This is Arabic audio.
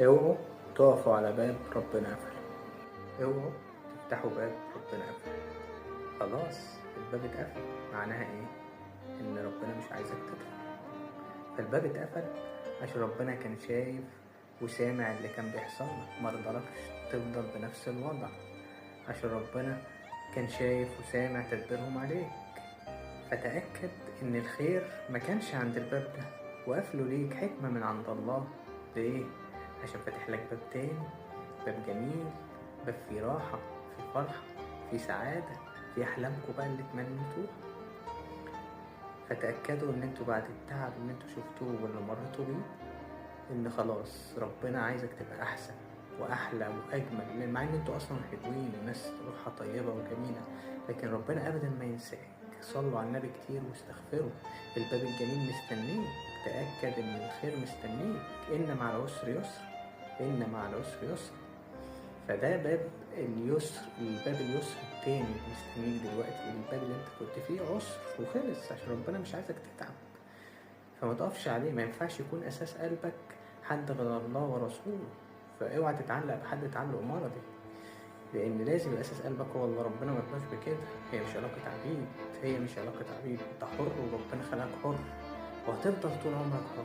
اوعوا تقفوا على باب ربنا قفله. اوعوا تفتحوا باب ربنا قفله. خلاص، الباب اتقفل. معناها ايه؟ ان ربنا مش عايزك تدخل. فالباب اتقفل عشان ربنا كان شايف وسامع اللي كان بيحصل لك، مرضلكش تفضل بنفس الوضع. عشان ربنا كان شايف وسامع تدبيرهم عليك. فتأكد ان الخير ما كانش عند الباب ده، وقفله ليك حكمة من عند الله. ليه؟ عشان فاتح لك باب تاني، باب جميل، باب فيه راحة، فيه فرحة، فيه سعادة، فيه أحلامكم بقى اللي تمنيتوها. فتأكدوا إن انتوا بعد التعب اللي انتوا شفتوه واللي مريتوا بيه، إن خلاص ربنا عايزك تبقى أحسن وأحلى وأجمل. مع إن انتوا أصلا حلوين وناس روحها طيبة وجميلة، لكن ربنا أبدا ما ينساك. صلوا على النبي كتير واستغفروا. الباب الجميل مستنيك. تأكد إن الخير مستنيك. إن مع العسر يسر. إن مع العسر يسر. فده باب اليسر، الباب اليسر التاني مستنيك دلوقتي. الباب اللي انت كنت فيه عسر وخلص، عشان ربنا مش عايزك تتعب. فما تقفش عليه. ما ينفعش يكون اساس قلبك حد غير الله ورسوله. فاوعى تتعلق بحد تعلق مرضي، لان لازم الاساس قلبك هو الله. ربنا ما رضاش بكده. هي مش علاقة عبيد. هي مش علاقة عبيد. انت حر وربنا خلقك حر، وهتفضل طول عمرك حر.